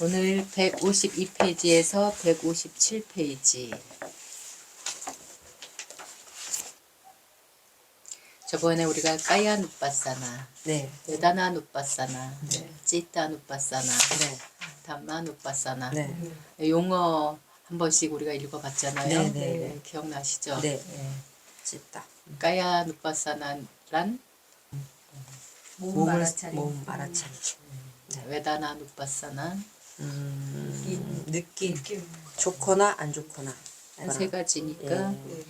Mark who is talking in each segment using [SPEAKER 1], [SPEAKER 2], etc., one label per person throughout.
[SPEAKER 1] 오늘 152페이지에서 157페이지. 저번에 우리가 까야 누빠사나,
[SPEAKER 2] 네.
[SPEAKER 1] 베다나 누빠사나,
[SPEAKER 2] 네.
[SPEAKER 1] 찌따 누빠사나,
[SPEAKER 2] 네.
[SPEAKER 1] 담마 누빠사나
[SPEAKER 2] 네.
[SPEAKER 1] 용어 한 번씩 우리가 읽어봤잖아요.
[SPEAKER 2] 네, 네, 네.
[SPEAKER 1] 기억나시죠?
[SPEAKER 2] 네. 찢다.
[SPEAKER 1] 까야 누빠사나란
[SPEAKER 2] 몸 알아차림. 네.
[SPEAKER 1] 외다나 누빠사나
[SPEAKER 2] 느낌. 좋거나 안 좋거나.
[SPEAKER 1] 세 가지니까
[SPEAKER 2] 예.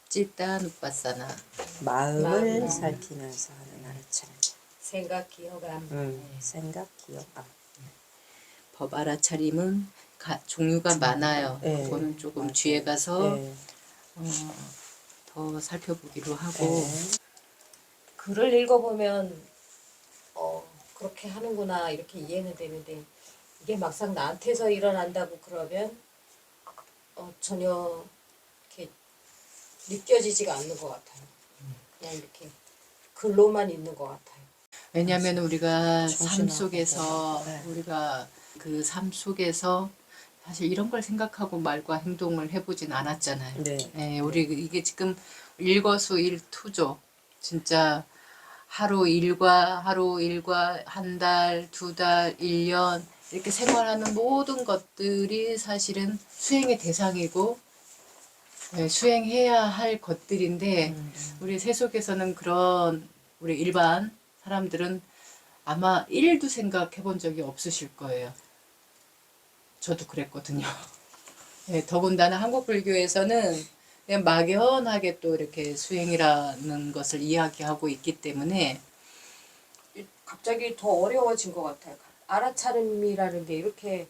[SPEAKER 1] 찌따 누빠사나
[SPEAKER 2] 마음을 살피면서 하는 알아차림.
[SPEAKER 3] 생각, 기억함.
[SPEAKER 2] 생각, 기억함.
[SPEAKER 1] 법 알아차림은 종류가 많아요.
[SPEAKER 2] 네.
[SPEAKER 1] 그거는 조금
[SPEAKER 2] 맞아요.
[SPEAKER 1] 뒤에 가서
[SPEAKER 2] 네.
[SPEAKER 1] 더 살펴보기로 하고
[SPEAKER 2] 네.
[SPEAKER 3] 글을 읽어보면 그렇게 하는구나 이렇게 이해는 되는데 이게 막상 나한테서 일어난다고 그러면 전혀 이렇게 느껴지지가 않는 것 같아요. 그냥 이렇게 글로만 있는 것 같아요.
[SPEAKER 1] 왜냐하면 우리가 삶
[SPEAKER 2] 정신하고
[SPEAKER 1] 속에서
[SPEAKER 2] 네.
[SPEAKER 1] 우리가 그 삶 속에서 사실 이런 걸 생각하고 말과 행동을 해보진 않았잖아요.
[SPEAKER 2] 네.
[SPEAKER 1] 예, 우리 이게 지금 일거수일투죠. 진짜 하루 일과 한 달, 두 달, 1년 이렇게 생활하는 모든 것들이 사실은 수행의 대상이고 수행해야 할 것들인데 우리 세속에서는 그런 우리 일반 사람들은 아마 1도 생각해 본 적이 없으실 거예요. 저도 그랬거든요. 네, 더군다나 한국 불교에서는 그냥 막연하게 또 이렇게 수행이라는 것을 이야기하고 있기 때문에
[SPEAKER 3] 갑자기 더 어려워진 것 같아요. 알아차림이라는 게 이렇게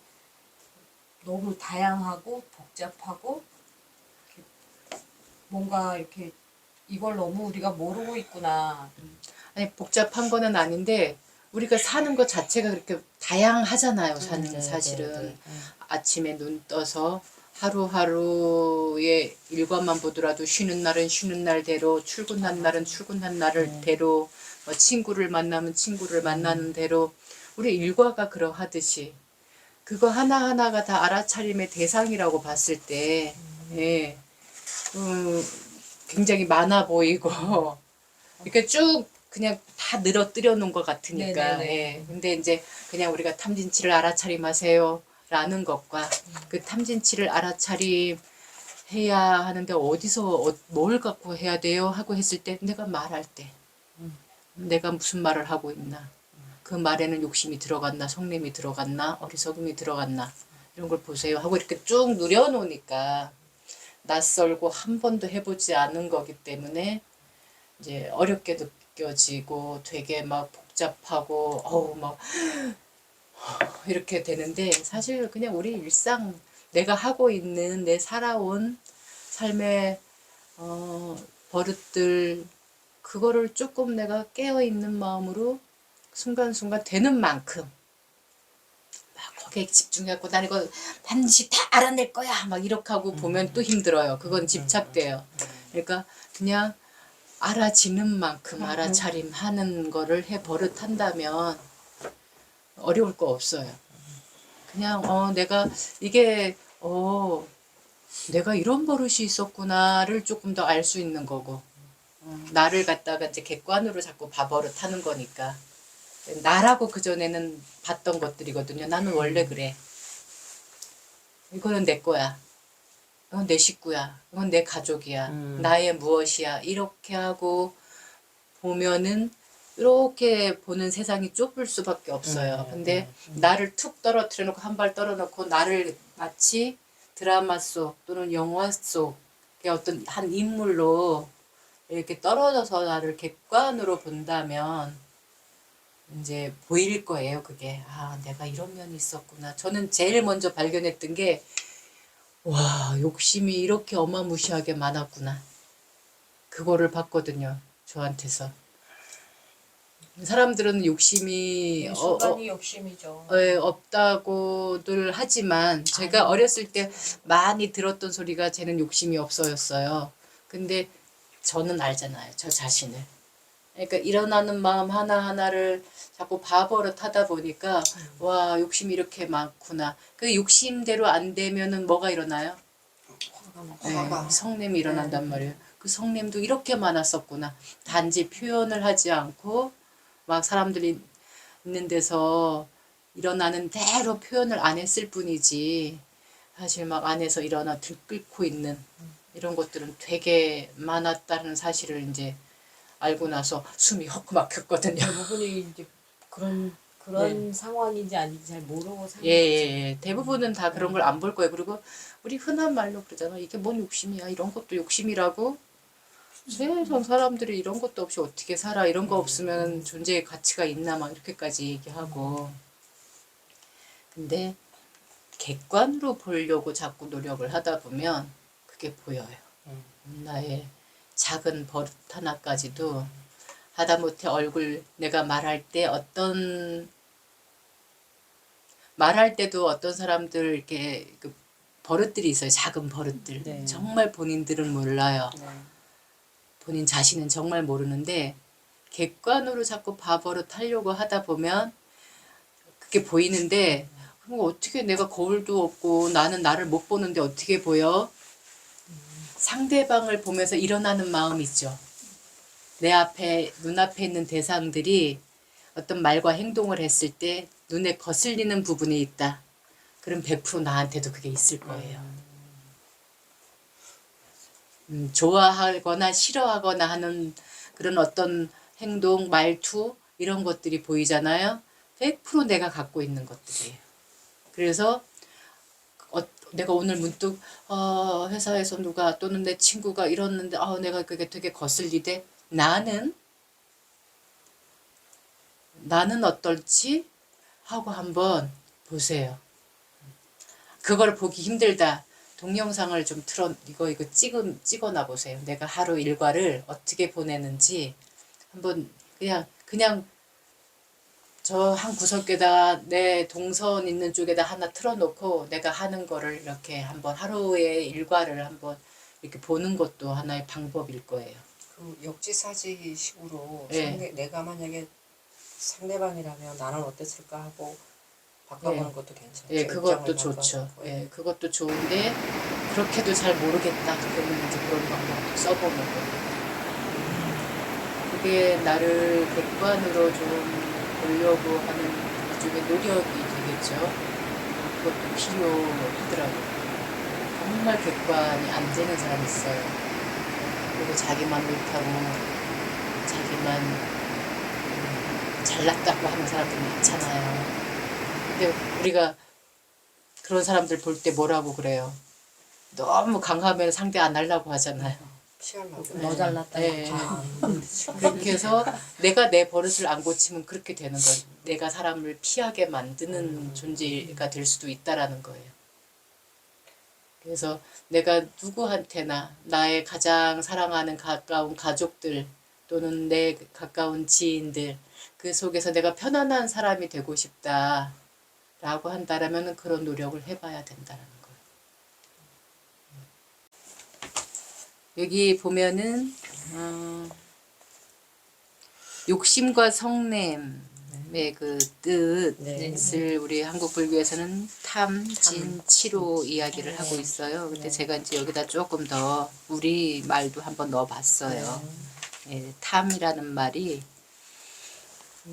[SPEAKER 3] 너무 다양하고 복잡하고 이렇게 뭔가 이렇게 이걸 너무 우리가 모르고 있구나.
[SPEAKER 1] 아니 복잡한 거는 아닌데 우리가 사는 것 자체가 그렇게 다양하잖아요. 사실은 아침에 눈 떠서 하루하루의 일과만 보더라도 쉬는 날은 쉬는 날대로 출근한 날은 출근한 날대로 친구를 만나면 친구를 만나는 대로 우리 일과가 그러하듯이 그거 하나하나가 다 알아차림의 대상이라고 봤을 때 예, 굉장히 많아 보이고 이렇게 쭉 그냥 다 늘어뜨려 놓은 것 같으니까.
[SPEAKER 3] 네네네.
[SPEAKER 1] 예. 근데 이제 그냥 우리가 탐진치를 알아차림하세요 라는 것과 그 탐진치를 알아차림 해야 하는데 어디서 뭘 갖고 해야 돼요 하고 했을 때 내가 말할 때 내가 무슨 말을 하고 있나 그 말에는 욕심이 들어갔나 성냄이 들어갔나 어리석음이 들어갔나 이런 걸 보세요 하고 이렇게 쭉 누려놓으니까 낯설고 한 번도 해보지 않은 거기 때문에 이제 어렵게 느껴지고 되게 막 복잡하고 막 이렇게 되는데 사실 그냥 우리 일상 내가 하고 있는 내 살아온 삶의 버릇들 그거를 조금 내가 깨어있는 마음으로 순간순간 되는 만큼 막 거기에 집중해갖고 난 이거 반드시 다 알아낼 거야 막 이렇게 하고 보면 또 힘들어요. 그건 집착돼요. 그러니까 그냥 알아지는 만큼 알아차림하는 거를 해 버릇한다면 어려울 거 없어요. 그냥 내가 이게 내가 이런 버릇이 있었구나를 조금 더 알 수 있는 거고 나를 갖다가 이제 객관으로 자꾸 봐버릇하는 거니까 나라고 그전에는 봤던 것들이거든요. 나는 원래 그래. 이거는 내 거야. 이건 내 식구야. 이건 내 가족이야. 나의 무엇이야. 이렇게 하고 보면은 이렇게 보는 세상이 좁을 수밖에 없어요. 근데 나를 툭 떨어뜨려 놓고 한 발 떨어놓고 나를 마치 드라마 속 또는 영화 속의 어떤 한 인물로 이렇게 떨어져서 나를 객관으로 본다면 이제 보일 거예요. 그게 내가 이런 면이 있었구나. 저는 제일 먼저 발견했던 게 와, 욕심이 이렇게 어마무시하게 많았구나. 그거를 봤거든요. 저한테서. 사람들은 욕심이
[SPEAKER 3] 순간이 욕심이죠.
[SPEAKER 1] 없다고들 하지만 제가 어렸을 때 많이 들었던 소리가 쟤는 욕심이 없어였어요. 근데 저는 알잖아요. 저 자신을. 그러니까 일어나는 마음 하나하나를 자꾸 봐버릇 하다 보니까 와 욕심이 이렇게 많구나. 그 욕심대로 안 되면은 뭐가 일어나요?
[SPEAKER 2] 화가.
[SPEAKER 1] 성냄이 일어난단 말이에요. 그 성냄도 이렇게 많았었구나. 단지 표현을 하지 않고 막 사람들이 있는 데서 일어나는 대로 표현을 안 했을 뿐이지 사실 막 안에서 일어나 들끓고 있는 이런 것들은 되게 많았다는 사실을 이제 알고 나서 숨이 헉 막혔거든요.
[SPEAKER 3] 대부분이 이제 그런 상황인지 아닌지 잘 모르고 사는
[SPEAKER 1] 예. 대부분은 다 그런 걸 안 볼 거예요. 그리고 우리 흔한 말로 그러잖아. 이게 뭔 욕심이야. 이런 것도 욕심이라고. 세상 사람들이 이런 것도 없이 어떻게 살아. 이런 거 없으면 존재의 가치가 있나 막 이렇게까지 얘기하고. 근데 객관으로 보려고 자꾸 노력을 하다 보면 그게 보여요. 나의 작은 버릇 하나까지도 하다못해 얼굴 내가 말할 때 말할 때도 어떤 사람들 이렇게 그 버릇들이 있어요. 작은 버릇들.
[SPEAKER 2] 네.
[SPEAKER 1] 정말 본인들은 몰라요.
[SPEAKER 2] 네.
[SPEAKER 1] 본인 자신은 정말 모르는데 객관으로 자꾸 봐버릇 하려고 하다 보면 그게 보이는데 그럼 어떻게 내가 거울도 없고 나는 나를 못 보는데 어떻게 보여? 상대방을 보면서 일어나는 마음이 있죠. 내 앞에 눈앞에 있는 대상들이 어떤 말과 행동을 했을 때 눈에 거슬리는 부분이 있다. 그럼 100% 나한테도 그게 있을 거예요. 좋아하거나 싫어하거나 하는 그런 어떤 행동, 말투 이런 것들이 보이잖아요. 100% 내가 갖고 있는 것들이에요. 그래서 내가 오늘 문득 회사에서 누가 또는 내 친구가 이러는데 내가 그게 되게 거슬리대. 나는 어떨지 하고 한번 보세요. 그걸 보기 힘들다. 동영상을 좀 이거 찍어놔 보세요. 내가 하루 일과를 어떻게 보내는지 한번 그냥 저 한 구석에다가 내 동선 있는 쪽에다 하나 틀어놓고 내가 하는 거를 이렇게 한번 하루의 일과를 한번 이렇게 보는 것도 하나의 방법일 거예요.
[SPEAKER 2] 그 역지사지식으로
[SPEAKER 1] 네.
[SPEAKER 2] 내가 만약에 상대방이라면 나는 어땠을까 하고 바꿔보는
[SPEAKER 1] 네.
[SPEAKER 2] 것도 괜찮죠.
[SPEAKER 1] 예, 그것도
[SPEAKER 2] 입장을
[SPEAKER 1] 좋죠.
[SPEAKER 2] 바꿔보고.
[SPEAKER 1] 예, 그것도 좋은데 그렇게도 잘 모르겠다. 그러면 이제 그런 방법도 써보는 거예요. 그게 나를 객관으로 좀 보려고 하는 일종의 노력이 되겠죠. 그것도 필요하더라고요. 정말 객관이 안 되는 사람이 있어요. 그리고 자기만 옳다고 자기만 잘났다고 하는 사람들이 많잖아요. 근데 우리가 그런 사람들 볼 때 뭐라고 그래요? 너무 강하면 상대 안 하려고 하잖아요.
[SPEAKER 2] 피하려고.
[SPEAKER 3] 너 잘났다.
[SPEAKER 1] 네.
[SPEAKER 2] 그렇죠.
[SPEAKER 1] 그렇게 해서 내가 내 버릇을 안 고치면 그렇게 되는 거예요. 내가 사람을 피하게 만드는 존재가 될 수도 있다라는 거예요. 그래서 내가 누구한테나 나의 가장 사랑하는 가까운 가족들 또는 내 가까운 지인들 그 속에서 내가 편안한 사람이 되고 싶다라고 한다라면 그런 노력을 해봐야 된다는 거예요. 여기 보면은 욕심과 성냄의 그 뜻을 우리 한국 불교에서는 탐, 진, 치로 이야기를 하고 있어요. 근데 제가 이제 여기다 조금 더 우리 말도 한번 넣어봤어요. 예, 탐이라는 말이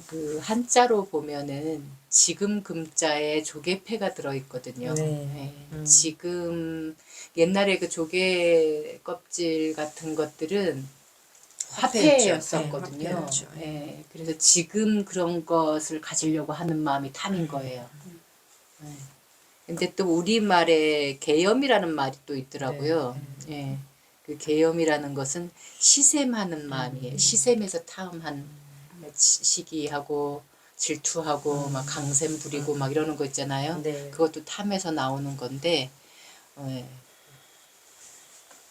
[SPEAKER 1] 그 한자로 보면은 지금 금자에 조개패가 들어있거든요.
[SPEAKER 2] 네.
[SPEAKER 1] 예, 지금 옛날에 그 조개 껍질 같은 것들은 화폐였었거든요.
[SPEAKER 2] 화폐였죠.
[SPEAKER 1] 예, 그래서 지금 그런 것을 가지려고 하는 마음이 탐인 거예요. 예. 근데 또 우리말에 계엄이라는 말이 또 있더라고요. 예. 그 계엄이라는 것은 시샘하는 마음이에요. 시샘에서 탐한 시기하고 질투하고 막 강샘 부리고 막 이러는 거 있잖아요.
[SPEAKER 2] 네.
[SPEAKER 1] 그것도 탐에서 나오는 건데 예.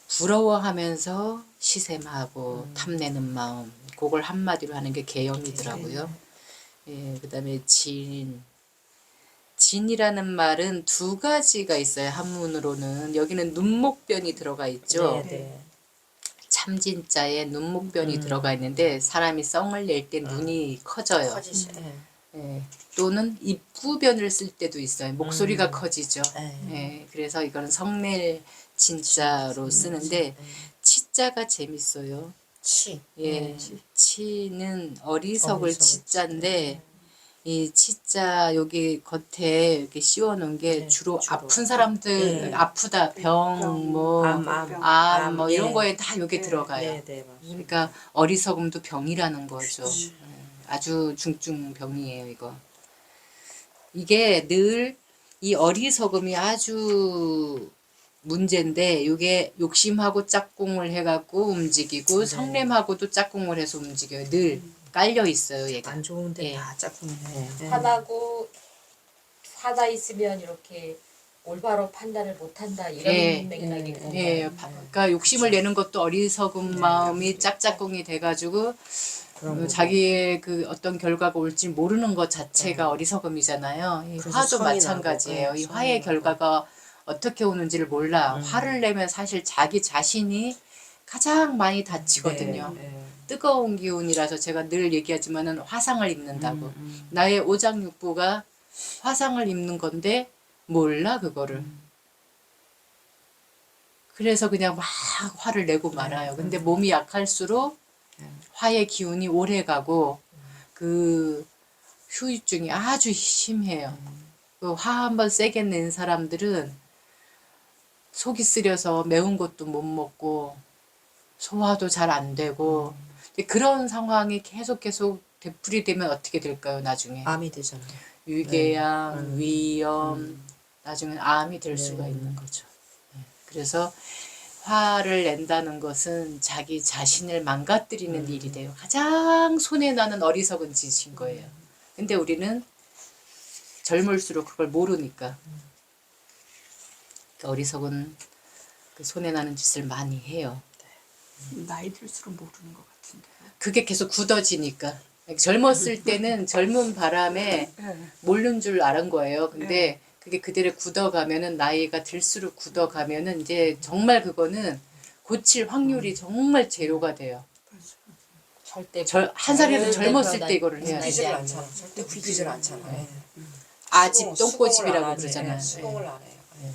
[SPEAKER 1] 부러워하면서 시샘하고 탐내는 마음 그걸 한마디로 하는 게 계엄이더라고요. 예, 그다음에 진이라는 말은 두 가지가 있어요. 한문으로는 여기는 눈목변이 들어가 있죠.
[SPEAKER 2] 네.
[SPEAKER 1] 참진자에 눈목변이 들어가 있는데 사람이 썽을 낼 때 눈이 커져요.
[SPEAKER 2] 커지시.
[SPEAKER 1] 예. 또는 입구변을 쓸 때도 있어요. 목소리가 커지죠.
[SPEAKER 2] 예.
[SPEAKER 1] 예. 그래서 이거는 성낼 진자로 쓰는데 치자가 재밌어요.
[SPEAKER 2] 치.
[SPEAKER 1] 예. 치는 어리석을
[SPEAKER 2] 어리석을
[SPEAKER 1] 치자인데 이 치자 여기 겉에 이렇게 씌워놓은 게
[SPEAKER 2] 네,
[SPEAKER 1] 주로
[SPEAKER 2] 주로.
[SPEAKER 1] 아픈 사람들
[SPEAKER 2] 네.
[SPEAKER 1] 아프다 병 뭐
[SPEAKER 2] 암,
[SPEAKER 1] 뭐 이런
[SPEAKER 2] 예.
[SPEAKER 1] 거에 다 여기 들어가요.
[SPEAKER 2] 네, 네, 맞습니다.
[SPEAKER 1] 그러니까 어리석음도 병이라는 거죠. 아주 중증병이에요, 이거. 이게 늘 이 어리석음이 아주 문제인데 이게 욕심하고 짝꿍을 해갖고 움직이고 성냄하고도 짝꿍을 해서 움직여요. 늘 깔려 있어요, 얘가.
[SPEAKER 2] 안 좋은데
[SPEAKER 1] 예.
[SPEAKER 2] 다 짝꿍이네.
[SPEAKER 3] 화나고 화가 있으면 이렇게 올바로 판단을 못한다 이런
[SPEAKER 1] 예.
[SPEAKER 3] 맥락이
[SPEAKER 1] 예, 그러니까 욕심을 내는 것도 어리석은 마음이 짝짝꿍이 돼가지고
[SPEAKER 2] 그런
[SPEAKER 1] 자기의 그 어떤 결과가 올지 모르는 것 자체가 어리석음이잖아요. 이
[SPEAKER 2] 그래서
[SPEAKER 1] 화도
[SPEAKER 2] 성이
[SPEAKER 1] 마찬가지예요.
[SPEAKER 2] 나고,
[SPEAKER 1] 이
[SPEAKER 2] 성이
[SPEAKER 1] 화의
[SPEAKER 2] 나고.
[SPEAKER 1] 결과가 어떻게 오는지를 몰라. 화를 내면 사실 자기 자신이 가장 많이 다치거든요.
[SPEAKER 2] 네.
[SPEAKER 1] 뜨거운 기운이라서 제가 늘 얘기하지만은 화상을 입는다고. 나의 오장육부가 화상을 입는 건데 몰라 그거를. 그래서 그냥 막 화를 내고 말아요. 근데 몸이 약할수록 화의 기운이 오래 가고 그 후유증이 아주 심해요. 그 화 한번 세게 낸 사람들은 속이 쓰려서 매운 것도 못 먹고 소화도 잘 안 되고 그런 상황이 계속 되풀이되면 어떻게 될까요? 나중에
[SPEAKER 2] 암이 되잖아요.
[SPEAKER 1] 위궤양, 위염, 나중에 암이 될 수가 있는 거죠. 그래서 화를 낸다는 것은 자기 자신을 망가뜨리는 일이 돼요. 가장 손해나는 어리석은 짓인 거예요. 근데 우리는 젊을수록 그걸 모르니까 그 어리석은 그 손해나는 짓을 많이 해요.
[SPEAKER 4] 나이 들수록 모르는 것 같은데.
[SPEAKER 1] 그게 계속 굳어지니까. 젊었을 때는 젊은 바람에 모르는 줄 알은 거예요. 근데 그게 그대로 굳어가면은 나이가 들수록 굳어가면은 이제 정말 그거는 고칠 확률이 정말 제로가 돼요.
[SPEAKER 3] 절대
[SPEAKER 1] 한 살이라도
[SPEAKER 3] 절대
[SPEAKER 1] 젊었을
[SPEAKER 3] 변하지
[SPEAKER 1] 때 이거를 해야
[SPEAKER 2] 굳히질
[SPEAKER 1] 돼.
[SPEAKER 2] 않잖아. 절대 굳히질 않잖아. 예.
[SPEAKER 1] 아집
[SPEAKER 2] 수긍을
[SPEAKER 1] 똥꼬집이라고
[SPEAKER 2] 안 하지.
[SPEAKER 1] 그러잖아요.
[SPEAKER 2] 예, 수긍을 안 해요. 예.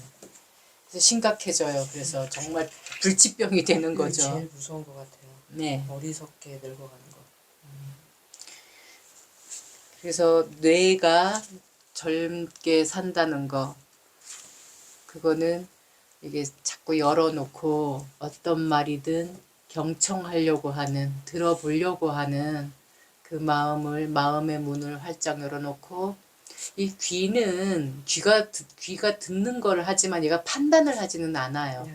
[SPEAKER 1] 그래서 심각해져요. 그래서 정말 불치병이 되는
[SPEAKER 2] 그게
[SPEAKER 1] 거죠.
[SPEAKER 2] 제일 무서운 것 같아요.
[SPEAKER 1] 네.
[SPEAKER 2] 어리석게 늙어가는 거.
[SPEAKER 1] 그래서 뇌가 젊게 산다는 거, 그거는 이게 자꾸 열어놓고 어떤 말이든 경청하려고 하는, 들어보려고 하는 그 마음의 문을 활짝 열어놓고, 이 귀가 듣는 걸 하지만 얘가 판단을 하지는 않아요.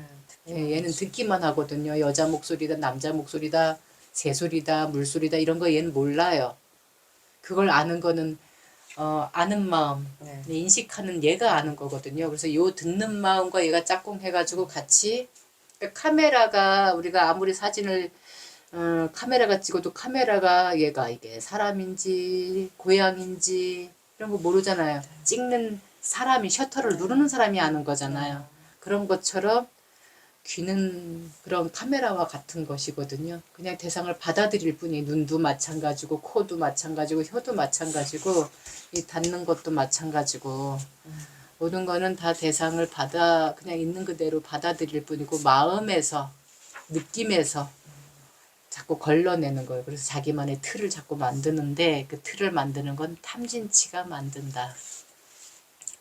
[SPEAKER 1] 예, 얘는 듣기만 하거든요. 여자 목소리다, 남자 목소리다, 새소리다, 물소리다 이런 거 얘는 몰라요. 그걸 아는 거는 아는 마음, 인식하는 얘가 아는 거거든요. 그래서 요 듣는 마음과 얘가 짝꿍 해가지고 같이 카메라가 우리가 아무리 사진을 카메라가 찍어도 카메라가 얘가 이게 사람인지 고양인지 이런 거 모르잖아요. 찍는 사람이 셔터를 누르는 사람이 아는 거잖아요. 그런 것처럼 귀는 그런 카메라와 같은 것이거든요. 그냥 대상을 받아들일 뿐이 눈도 마찬가지고 코도 마찬가지고 혀도 마찬가지고 이 닿는 것도 마찬가지고 모든 거는 다 대상을 그냥 있는 그대로 받아들일 뿐이고 마음에서 느낌에서 자꾸 걸러내는 거예요. 그래서 자기만의 틀을 자꾸 만드는데 그 틀을 만드는 건 탐진치가 만든다.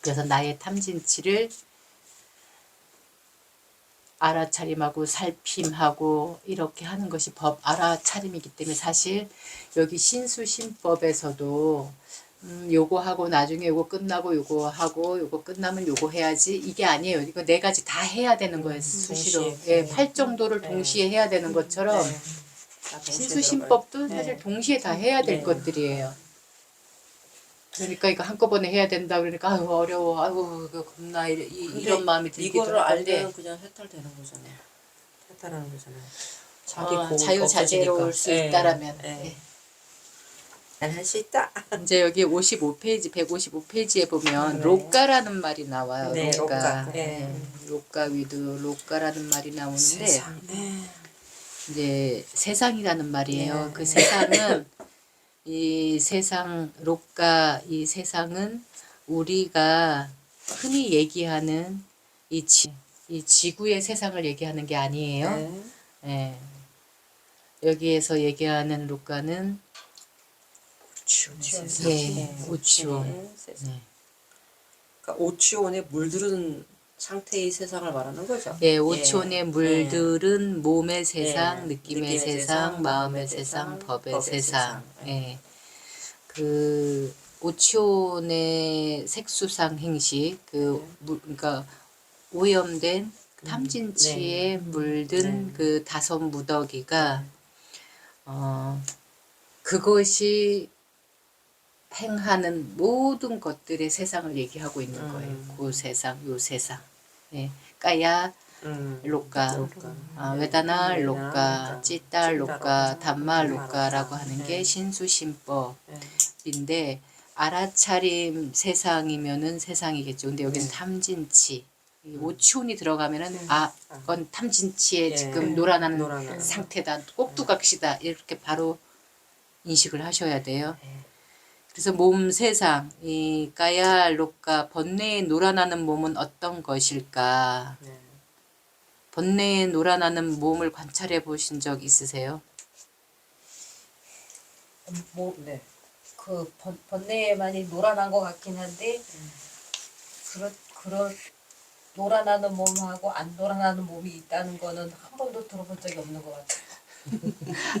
[SPEAKER 1] 그래서 나의 탐진치를 알아차림하고 살핌하고 이렇게 하는 것이 법 알아차림이기 때문에 사실 여기 신수신법에서도 요거 하고 나중에 요거 끝나고 요거 하고 요거 끝나면 요거 해야지 이게 아니에요. 이거 네 가지 다 해야 되는 거예요. 수시로.
[SPEAKER 2] 동시에.
[SPEAKER 1] 예, 8정도를 동시에 해야 되는 것처럼 신수신법도 사실 동시에 다 해야 될 것들이에요. 그러니까 이거 한꺼번에 해야 된다 그러니까 아유 어려워 아유 이거 겁나 이런 마음이 들기도
[SPEAKER 2] 이거를
[SPEAKER 1] 하는데
[SPEAKER 2] 알면 그냥 해탈되는 거잖아요. 해탈하는 거잖아요. 자기
[SPEAKER 1] 자유자재로울 수 있다라면
[SPEAKER 2] 난 할 수 있다.
[SPEAKER 1] 이제 여기 55페이지 155페이지에 보면
[SPEAKER 2] 네.
[SPEAKER 1] 로까라는 말이 나와요.
[SPEAKER 2] 네,
[SPEAKER 1] 로까.
[SPEAKER 2] 로까.
[SPEAKER 1] 로까 위드 로까라는 말이 나오는데 이제 세상이라는 말이에요.
[SPEAKER 2] 네.
[SPEAKER 1] 그 세상은 이 세상 록가 이 세상은 우리가 흔히 얘기하는 이 지구의 세상을 얘기하는 게 아니에요.
[SPEAKER 2] 네.
[SPEAKER 1] 예. 여기에서 얘기하는 록가는
[SPEAKER 2] 오치온의
[SPEAKER 3] 오치온
[SPEAKER 2] 세상.
[SPEAKER 1] 예, 오치온.
[SPEAKER 2] 오치온의 세상.
[SPEAKER 1] 네.
[SPEAKER 2] 그러니까 오치온에 물들은 상태의 세상을 말하는 거죠.
[SPEAKER 1] 예, 오촌에 물들은 몸의 세상,
[SPEAKER 2] 예.
[SPEAKER 1] 느낌의 세상, 마음의 세상, 법의 세상. 예. 그 오촌의 색수상 행식, 그러니까 오염된 탐진치에 물든
[SPEAKER 2] 네.
[SPEAKER 1] 그 다섯 무더기가 그것이 행하는 모든 것들의 세상을 얘기하고 있는 거예요. 그 세상, 요 세상. 예. 까야 록가, 외다나 록가, 찌따 록가, 담마 록가라고 하는 게 신수신법인데 알아차림 세상이면은 세상이겠죠. 근데 여기는 탐진치, 오치온이 들어가면은 그건 탐진치에 지금 놀아나는 상태다, 꼭두각시다 이렇게 바로 인식을 하셔야 돼요. 그래서 몸 세상, 이 까야 록가 번뇌에 놀아나는 몸은 어떤 것일까? 번뇌에 놀아나는 몸을 관찰해 보신 적 있으세요?
[SPEAKER 3] 뭐, 그 번뇌에만이 놀아난 것 같긴 한데 그런 놀아나는 몸하고 안 놀아나는 몸이 있다는 거는 한 번도 들어본 적이 없는 것 같아요.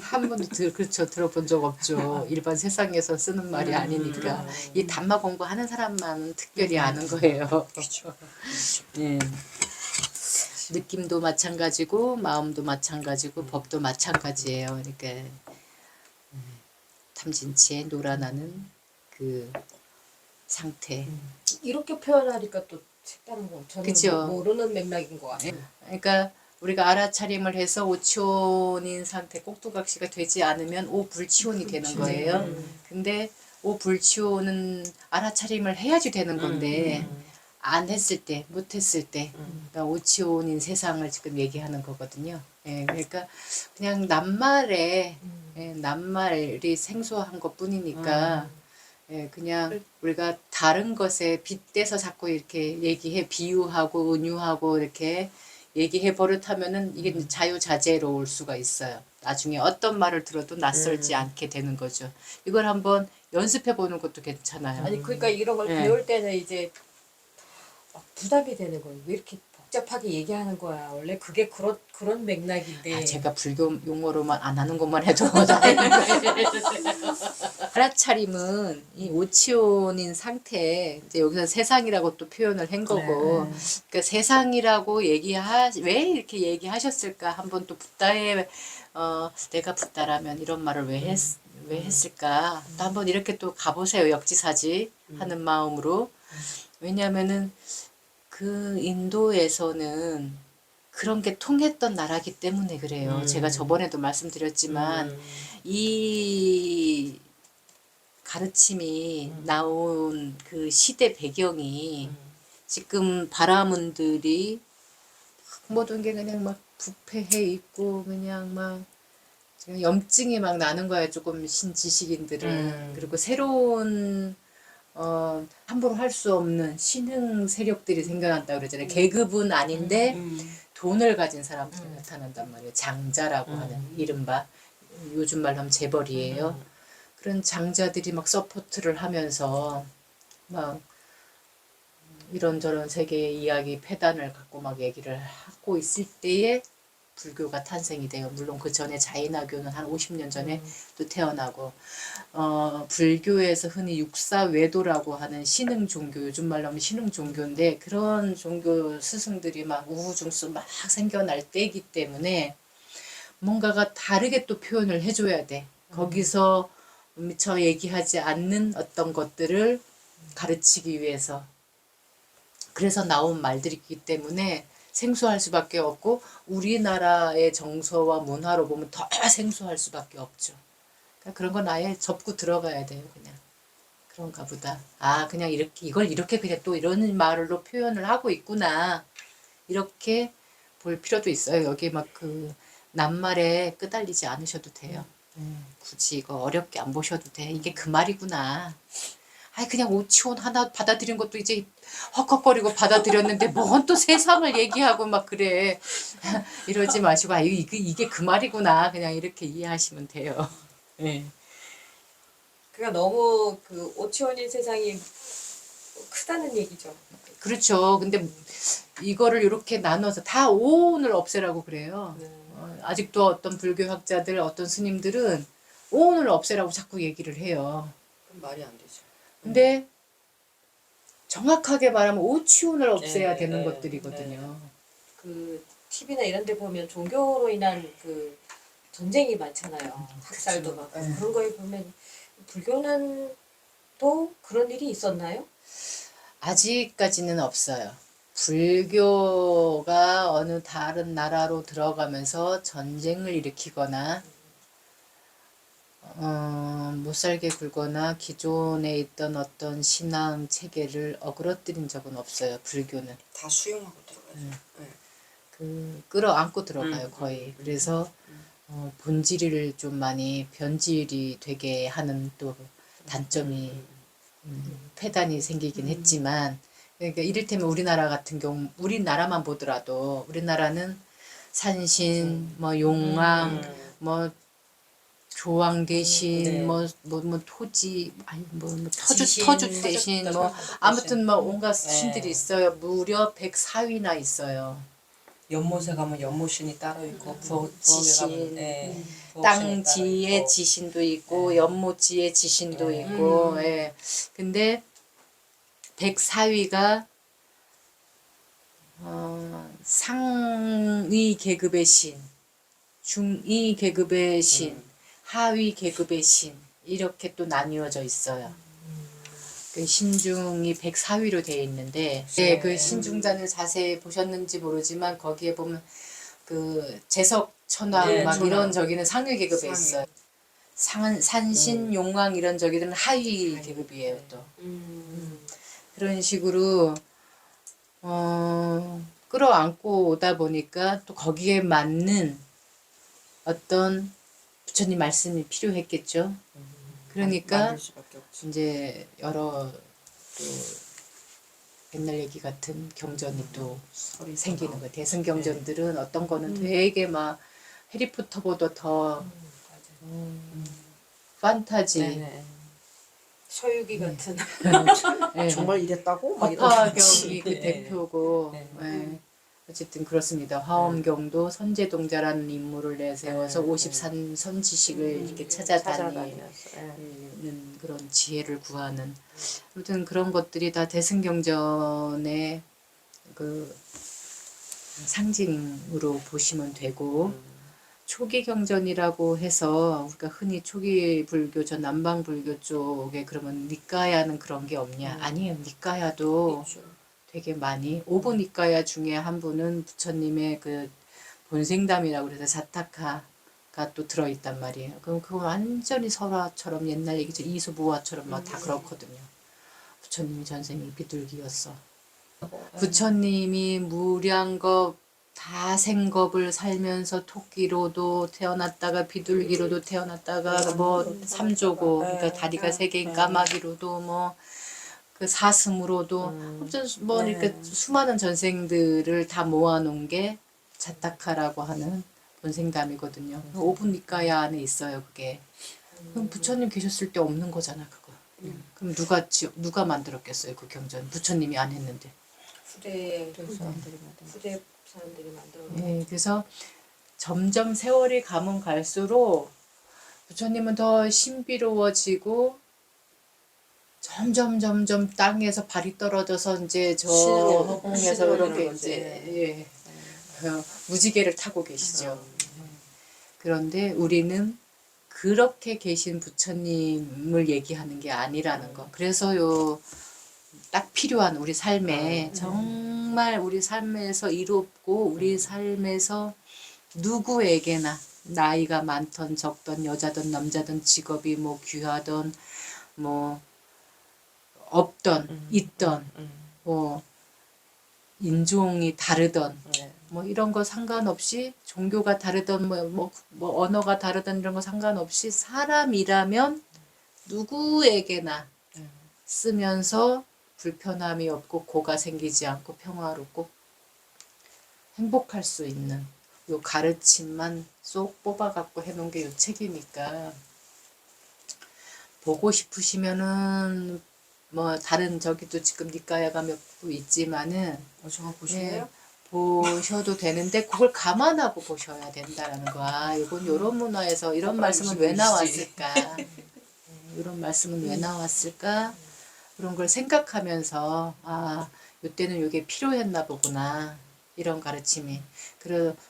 [SPEAKER 1] 한 번도 그렇죠. 들어본 적 없죠. 일반 세상에서 쓰는 말이 아니니까. 이 담마 공부하는 사람만 특별히 아는 거예요.
[SPEAKER 2] 그렇죠.
[SPEAKER 1] 네. 느낌도 마찬가지고 마음도 마찬가지고 법도 마찬가지예요. 그러니까 탐진치에 놀아나는 그 상태.
[SPEAKER 3] 이렇게 표현하니까 또 색다른 거. 저는
[SPEAKER 1] 그쵸.
[SPEAKER 3] 모르는 맥락인 것 같아요.
[SPEAKER 1] 그러니까 우리가 알아차림을 해서 오치온인 상태, 꼭두각시가 되지 않으면 오불치온이 되는 거예요. 근데 오불치온은 알아차림을 해야지 되는 건데 안 했을 때, 못 했을 때, 그러니까 오치온인 세상을 지금 얘기하는 거거든요. 예, 그러니까 그냥 낱말에 낱말이 생소한 것뿐이니까 예, 그냥 우리가 다른 것에 빗대서 자꾸 이렇게 얘기해 비유하고 은유하고 이렇게 얘기해 버릇하면은 이게 자유자재로울 수가 있어요. 나중에 어떤 말을 들어도 낯설지 않게 되는 거죠. 이걸 한번 연습해 보는 것도 괜찮아요.
[SPEAKER 3] 아니 그러니까 이런 걸
[SPEAKER 1] 네.
[SPEAKER 3] 배울 때는 이제 막 부담이 되는 거예요. 왜 이렇게 복잡하게 얘기하는 거야? 원래 그게 그런 맥락인데.
[SPEAKER 1] 아, 제가 불교 용어로만 안 하는 것만 해도 다행인 거예요. 알아차림은 이 오치온인 상태, 이제 여기서 세상이라고 또 표현을 한 거고, 그러니까 세상이라고 왜 이렇게 얘기하셨을까? 한번 또 붓다에, 내가 붓다라면 이런 말을 왜 했을까? 또 한번 이렇게 또 가보세요. 역지사지 하는 마음으로. 왜냐하면은 그 인도에서는 그런 게 통했던 나라기 때문에 그래요. 제가 저번에도 말씀드렸지만 이 가르침이 나온 그 시대 배경이 지금 바라문들이 모든 게 그냥 막 부패해 있고 그냥 막 지금 염증이 막 나는 거야. 조금 신지식인들은. 그리고 새로운 함부로 할 수 없는 신흥 세력들이 생겨났다 그러잖아요. 계급은 아닌데 돈을 가진 사람들이 나타난단 말이에요. 장자라고 하는 이른바 요즘 말로 하면 재벌이에요. 그런 장자들이 막 서포트를 하면서 막 이런저런 세계의 이야기 폐단을 갖고 막 얘기를 하고 있을 때에 불교가 탄생이 돼요. 물론 그 전에 자인화교는 한 50년 전에 또 태어나고 불교에서 흔히 육사외도라고 하는 신흥 종교, 요즘 말로 하면 신흥 종교인데 그런 종교 스승들이 막 우후중수 막 생겨날 때이기 때문에 뭔가가 다르게 또 표현을 해줘야 돼. 거기서 미처 얘기하지 않는 어떤 것들을 가르치기 위해서. 그래서 나온 말들이기 때문에 생소할 수밖에 없고 우리나라의 정서와 문화로 보면 더 생소할 수밖에 없죠. 그러니까 그런 건 아예 접고 들어가야 돼요. 그냥 그런가 보다. 아 그냥 이걸 이렇게 그냥 또 이런 말로 표현을 하고 있구나. 이렇게 볼 필요도 있어요. 여기 막 그 낱말에 끄달리지 않으셔도 돼요. 굳이 이거 어렵게 안 보셔도 돼. 이게 그 말이구나. 아이 그냥 오치원 하나 받아들인 것도 이제 헉헉거리고 받아들였는데 뭔 또 세상을 얘기하고 막 그래. 이러지 마시고 아 이게 그 말이구나. 그냥 이렇게 이해하시면 돼요. 네.
[SPEAKER 3] 그러니까 너무 그 오치원인 세상이 크다는 얘기죠.
[SPEAKER 1] 그렇죠. 근데 이거를 이렇게 나눠서 다 오온을 없애라고 그래요. 아직도 어떤 불교학자들, 어떤 스님들은 오온을 없애라고 자꾸 얘기를 해요.
[SPEAKER 2] 그럼 말이 안 되죠.
[SPEAKER 1] 근데 정확하게 말하면 오치온을 없애야
[SPEAKER 2] 네,
[SPEAKER 1] 되는
[SPEAKER 2] 네,
[SPEAKER 1] 것들이거든요.
[SPEAKER 3] 그 TV나 이런 데 보면 종교로 인한 그 전쟁이 많잖아요. 학살도
[SPEAKER 2] 그쵸.
[SPEAKER 3] 많고
[SPEAKER 2] 네.
[SPEAKER 3] 그런 거에 보면 불교는 또 그런 일이 있었나요?
[SPEAKER 1] 아직까지는 없어요. 불교가 어느 다른 나라로 들어가면서 전쟁을 일으키거나 못 살게 굴거나 기존에 있던 어떤 신앙 체계를 어그러뜨린 적은 없어요. 불교는.
[SPEAKER 2] 다 수용하고 들어가죠. 네.
[SPEAKER 1] 끌어안고 들어가요, 거의. 그래서 본질을 좀 많이 변질이 되게 하는 또 단점이 폐단이 생기긴 했지만 그러니까 이를테면 우리나라 같은 경우 우리나라만 보더라도 우리나라는 산신, 뭐 용왕, 뭐 조왕대신,
[SPEAKER 2] 네.
[SPEAKER 1] 뭐 토지, 아니 뭐
[SPEAKER 3] 지신,
[SPEAKER 1] 터주 대신, 뭐 아무튼 뭐 온갖
[SPEAKER 2] 네.
[SPEAKER 1] 신들이 있어요. 무려 104위나 있어요.
[SPEAKER 2] 연못에 가면 연못신이 따로 있고 부엌에
[SPEAKER 3] 지신.
[SPEAKER 2] 가면 네, 부엌신이 따로
[SPEAKER 1] 땅지의
[SPEAKER 2] 있고.
[SPEAKER 1] 지신도 있고
[SPEAKER 2] 네.
[SPEAKER 1] 연못지의 지신도
[SPEAKER 2] 네.
[SPEAKER 1] 있고 예. 근데 104위가 상위 계급의 신, 중위 계급의 신, 하위 계급의 신 이렇게 또 나뉘어져 있어요. 그 신중이 104위로 되어 있는데 네, 그 신중전을 자세히 보셨는지 모르지만 거기에 보면 그 재석 천왕
[SPEAKER 2] 네,
[SPEAKER 1] 막
[SPEAKER 2] 천왕.
[SPEAKER 1] 이런 저기는 상위 계급에
[SPEAKER 2] 상위.
[SPEAKER 1] 있어요. 산신 용왕 이런 저기들은 하위 계급이에요
[SPEAKER 2] 네.
[SPEAKER 1] 또. 그런 식으로 끌어안고 오다 보니까 또 거기에 맞는 어떤 부처님 말씀이 필요했겠죠. 그러니까
[SPEAKER 2] 만들 수밖에 없지.
[SPEAKER 1] 이제 여러 또 옛날 얘기 같은 경전이 또
[SPEAKER 2] 설이
[SPEAKER 1] 생기는
[SPEAKER 2] 더
[SPEAKER 1] 거예요. 대승 경전들은 어떤 거는 되게 막 해리포터보다 더 판타지,
[SPEAKER 2] 네네.
[SPEAKER 3] 서유기 같은
[SPEAKER 1] 예.
[SPEAKER 2] 정말 이랬다고? 막
[SPEAKER 1] 법화경이 그
[SPEAKER 2] 네.
[SPEAKER 1] 대표고
[SPEAKER 2] 네.
[SPEAKER 1] 예. 어쨌든 그렇습니다. 화엄경도 선제동자라는 인물을 내세워서 53선지식을 이렇게 찾아다니는 그런 지혜를 구하는 아무튼 그런 것들이 다 대승경전의 그 상징으로 보시면 되고 초기 경전이라고 해서 우리가 흔히 초기 불교 저 남방 불교 쪽에 그러면 니까야는 그런 게 없냐? 아니에요. 니까야도 되게 많이 오부 니까야 중에 한 분은 부처님의 그 본생담이라고 그래서 자타카가 또 들어있단 말이에요. 그럼 그거 완전히 설화처럼 옛날 얘기죠. 이수부화처럼 막 다 그렇거든요. 부처님이 전생이 비둘기였어. 부처님이 무량겁 다생겁을 살면서 토끼로도 태어났다가 비둘기로도 태어났다가 뭐 삼조고 그러니까 다리가 세 개인 까마귀로도 뭐 그 사슴으로도 아무튼 뭐 그러니까 수많은 전생들을 다 모아놓은 게 자타카라고 하는 본생담이거든요. 오분니까야 안에 있어요 그게. 그럼 부처님 계셨을 때 없는 거잖아 그거. 그럼 누가 만들었겠어요 그 경전? 부처님이 안 했는데.
[SPEAKER 3] 후대 사람들이 만들어.
[SPEAKER 1] 네, 그래서 점점 세월이 가면 갈수록 부처님은 더 신비로워지고 점점 땅에서 발이 떨어져서 이제 저
[SPEAKER 2] 신으로,
[SPEAKER 1] 허공에서
[SPEAKER 2] 신으로
[SPEAKER 1] 이렇게
[SPEAKER 2] 되는 거지.
[SPEAKER 1] 이제 무지개를 타고 계시죠. 그런데 우리는 그렇게 계신 부처님을 얘기하는 게 아니라는 거. 그래서요. 딱 필요한 우리 삶에 정말 우리 삶에서 이롭고 우리 삶에서 누구에게나 나이가 많던 적던 여자든 남자든 직업이 뭐 귀하던 뭐 없던 있던 뭐 인종이 다르던 뭐 이런 거 상관없이 종교가 다르든 뭐 언어가 다르든 이런 거 상관없이 사람이라면 누구에게나 쓰면서 불편함이 없고 고가 생기지 않고 평화롭고 행복할 수 있는 요 가르침만 쏙 뽑아갖고 해놓은 게 요 책이니까 보고 싶으시면은 뭐 다른 저기도 지금 니까야가 몇 부 있지만은
[SPEAKER 2] 저거 보실래요?
[SPEAKER 1] 보셔도 되는데 그걸 감안하고 보셔야 된다라는 거야. 이건 요런 문화에서 이런 말씀은 왜 나왔을까? 이런 말씀은 왜 나왔을까? 그런 걸 생각하면서 아, 이때는 이게 필요했나 보구나. 이런 가르침이.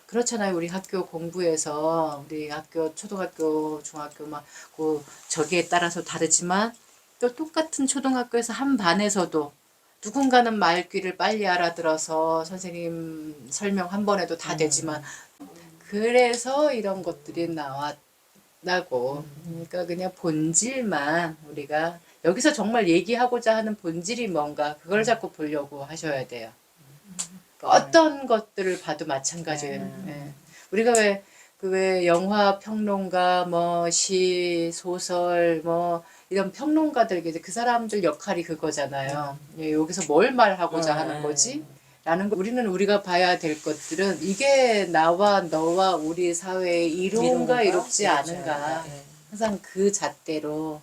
[SPEAKER 1] 그렇잖아요. 우리 학교 공부에서 우리 학교 초등학교, 중학교 막 그 저기에 따라서 다르지만 또 똑같은 초등학교에서 한 반에서도 누군가는 말귀를 빨리 알아들어서 선생님 설명 한 번 해도 다 되지만 그래서 이런 것들이 나왔다고. 그러니까 그냥 본질만 우리가 여기서 정말 얘기하고자 하는 본질이 뭔가 그걸 자꾸 보려고 하셔야 돼요. 어떤 것들을 봐도 마찬가지예요. 예. 우리가 왜 영화 평론가, 뭐 시, 소설, 뭐 이런 평론가들 그 사람들 역할이 그거잖아요. 예, 여기서 뭘 말하고자 하는 거지? 라는 거 우리가 봐야 될 것들은 이게 나와 너와 우리 사회에 이로운가 이롭지 않은가. 항상 그 잣대로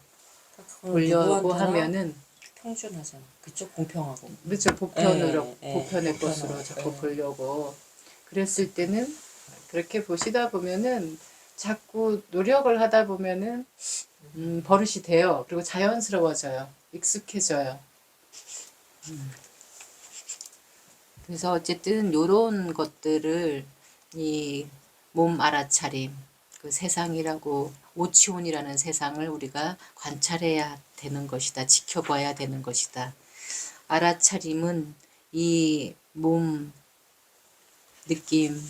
[SPEAKER 1] 보려고 하면은
[SPEAKER 2] 평준하잖아. 그쪽 공평하고.
[SPEAKER 1] 그렇죠. 보편의
[SPEAKER 2] 보편하고.
[SPEAKER 1] 것으로 자꾸 보려고 그랬을 때는 그렇게 보시다 보면은 자꾸 노력을 하다 보면은 버릇이 돼요. 그리고 자연스러워져요. 익숙해져요. 그래서 어쨌든 요런 것들을 이 몸 알아차림, 그 세상이라고 오치온이라는 세상을 우리가 관찰해야 되는 것이다. 지켜봐야 되는 것이다. 알아차림은 이 몸, 느낌,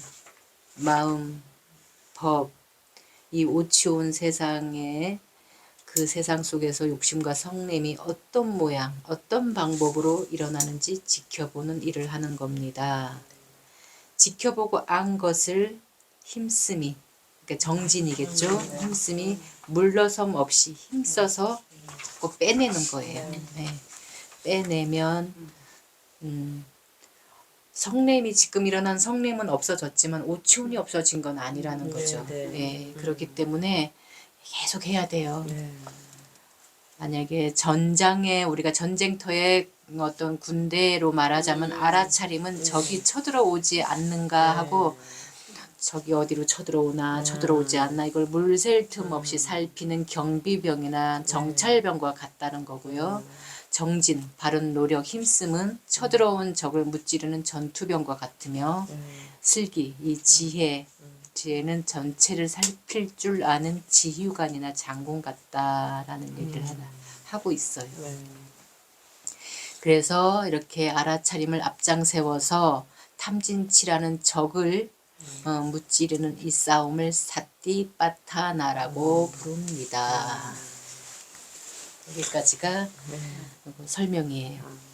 [SPEAKER 1] 마음, 법, 이 오치온 세상에 그 세상 속에서 욕심과 성냄이 어떤 모양, 어떤 방법으로 일어나는지 지켜보는 일을 하는 겁니다. 지켜보고 안 것을 힘쓰미, 그러니까 정진이겠죠. 힘쓰미, 물러섬 없이 힘써서 자꾸 빼내는 거예요. 네. 빼내면 성냄이 지금 일어난 성냄은 없어졌지만 오치온이 없어진 건 아니라는 거죠. 네, 그렇기 때문에 계속 해야 돼요. 만약에 전장에 우리가 전쟁터에 어떤 군대로 말하자면 알아차림은 적이 쳐들어오지 않는가 하고 적이 어디로 쳐들어오나 쳐들어오지 않나 이걸 물샐 틈 없이 살피는 경비병이나 정찰병과 같다는 거고요. 정진, 바른 노력, 힘씀은 쳐들어온 적을 무찌르는 전투병과 같으며 슬기, 이 지혜는 전체를 살필 줄 아는 지휘관이나 장군 같다라는 얘기를 하고 있어요. 그래서 이렇게 알아차림을 앞장 세워서 탐진치라는 적을 무찌르는 이 싸움을 사띠빠타나라고 부릅니다. 여기까지가 설명이에요.